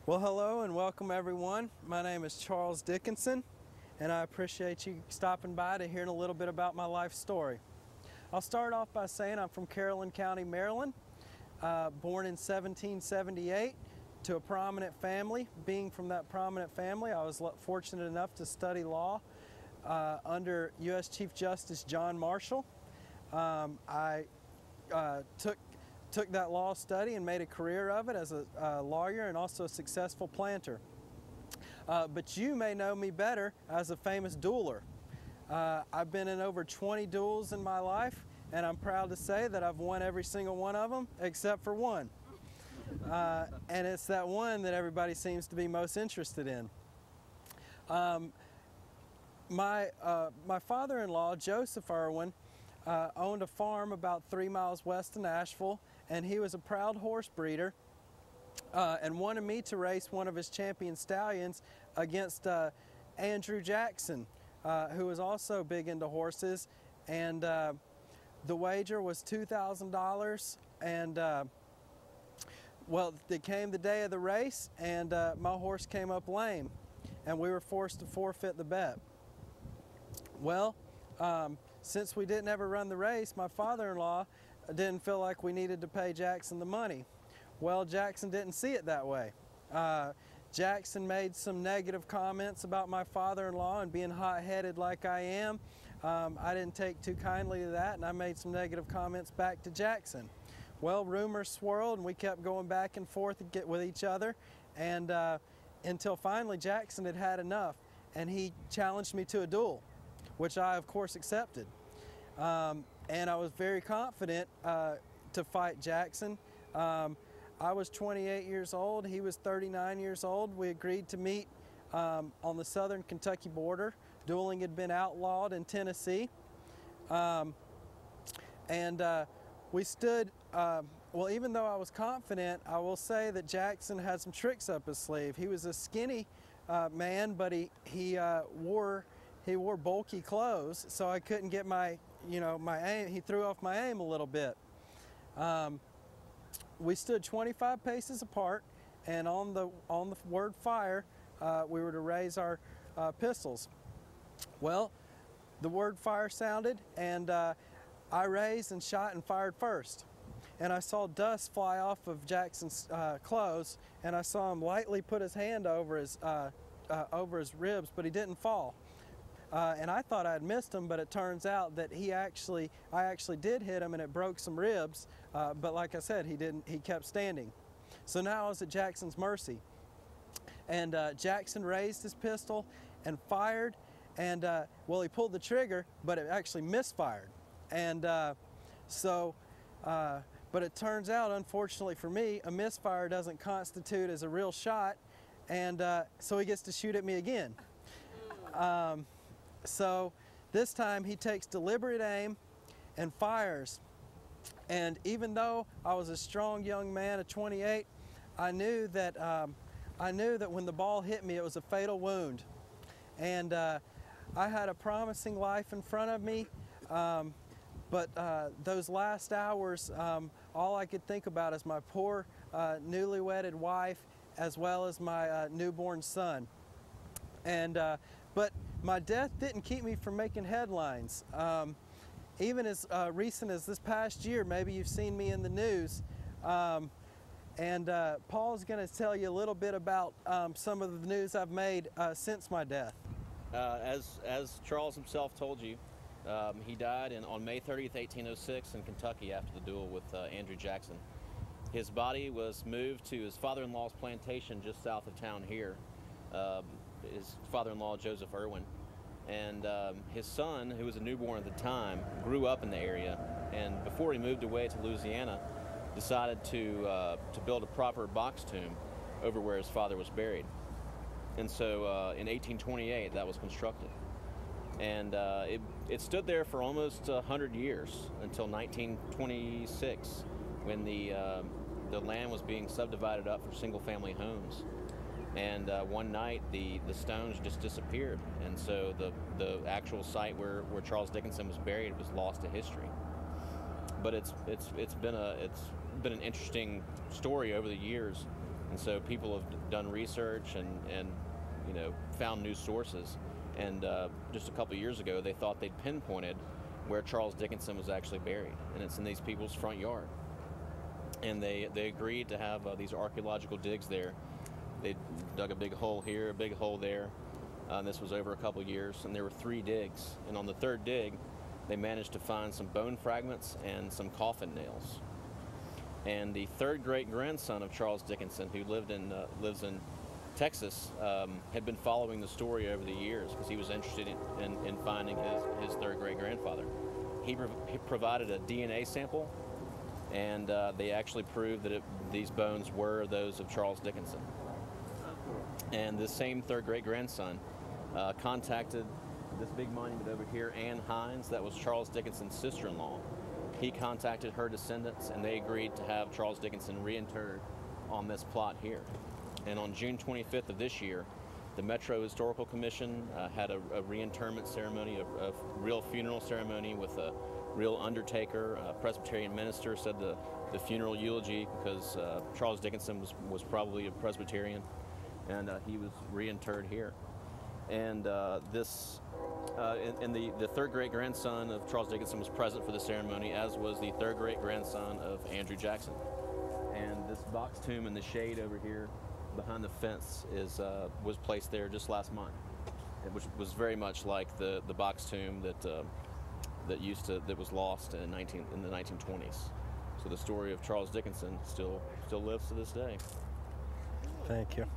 Well, hello and welcome everyone. My name is Charles Dickinson, and I appreciate you stopping by to hear a little bit about my life story. I'll start off by saying I'm from Caroline County, Maryland, born in 1778 to a prominent family. Being from that prominent family, I was fortunate enough to study law under U.S. Chief Justice John Marshall. I took that law study and made a career of it as a lawyer and also a successful planter. But you may know me better as a famous dueler. I've been in over 20 duels in my life, and I'm proud to say that I've won every single one of them except for one. And it's that one that everybody seems to be most interested in. My father-in-law, Joseph Irwin, owned a farm about 3 miles west of Nashville, and he was a proud horse breeder and wanted me to race one of his champion stallions against Andrew Jackson, who was also big into horses. And the wager was $2,000, and well, it came the day of the race, and my horse came up lame, and we were forced to forfeit the bet. Well, since we didn't ever run the race, my father-in-law didn't feel like we needed to pay Jackson the money. Well, Jackson didn't see it that way. Jackson made some negative comments about my father-in-law, and being hot-headed like I am, I didn't take too kindly to that, and I made some negative comments back to Jackson. Well, rumors swirled, and we kept going back and forth with each other, and until finally Jackson had had enough, and he challenged me to a duel, which I, of course, accepted. And I was very confident to fight Jackson. I was 28 years old. He was 39 years old. We agreed to meet on the southern Kentucky border. Dueling had been outlawed in Tennessee. We stood, well, even though I was confident, I will say that Jackson had some tricks up his sleeve. He was a skinny man, but he wore bulky clothes, so I couldn't get my aim. He threw off my aim a little bit. We stood 25 paces apart, and on the word fire, we were to raise our pistols. Well, the word fire sounded, and I raised and shot and fired first. And I saw dust fly off of Jackson's clothes, and I saw him lightly put his hand over his ribs, but he didn't fall. And I thought I'd missed him, but it turns out that I actually did hit him, and it broke some ribs. But like I said, he kept standing. So now I was at Jackson's mercy. And Jackson raised his pistol and fired, and well, he pulled the trigger, but it actually misfired. And but it turns out, unfortunately for me, a misfire doesn't constitute as a real shot, and so he gets to shoot at me again. So this time he takes deliberate aim and fires. And even though I was a strong young man at 28, I knew that when the ball hit me, it was a fatal wound. And I had a promising life in front of me, but those last hours, all I could think about is my poor newly wedded wife, as well as my newborn son. And but my death didn't keep me from making headlines. Even as recent as this past year, maybe you've seen me in the news. Paul's going to tell you a little bit about some of the news I've made since my death. As Charles himself told you, he died on May 30th, 1806 in Kentucky after the duel with Andrew Jackson. His body was moved to his father-in-law's plantation just south of town here. His father-in-law, Joseph Irwin, and his son, who was a newborn at the time, grew up in the area, and before he moved away to Louisiana, decided to build a proper box tomb over where his father was buried. And so in 1828, that was constructed. And it stood there for almost 100 years until 1926, when the land was being subdivided up for single-family homes. And one night, the stones just disappeared, and so the actual site where Charles Dickinson was buried was lost to history. But it's been an interesting story over the years And so people have done research and found new sources. And just a couple years ago, they thought they'd pinpointed where Charles Dickinson was actually buried, and it's in these people's front yard. And they agreed to have these archaeological digs there. They dug a big hole here, a big hole there. This was over a couple years, and there were 3 digs. And on the 3rd dig, they managed to find some bone fragments and some coffin nails. And the 3rd great-grandson of Charles Dickinson, who lives in Texas, had been following the story over the years because he was interested in finding his 3rd great-grandfather. He provided a DNA sample, and they actually proved that these bones were those of Charles Dickinson. And this same 3rd great-grandson contacted this big monument over here, Anne Hines, that was Charles Dickinson's sister-in-law. He contacted her descendants, and they agreed to have Charles Dickinson reinterred on this plot here. And on June 25th of this year, the Metro Historical Commission had a reinterment ceremony, a real funeral ceremony with a real undertaker. A Presbyterian minister said the funeral eulogy because Charles Dickinson was probably a Presbyterian, and he was reinterred here. And the 3rd great-grandson of Charles Dickinson was present for the ceremony, as was the 3rd great-grandson of Andrew Jackson. And this box tomb in the shade over here behind the fence was placed there just last month, which was very much like the box tomb that was lost in the 1920s. So the story of Charles Dickinson still lives to this day. Thank you.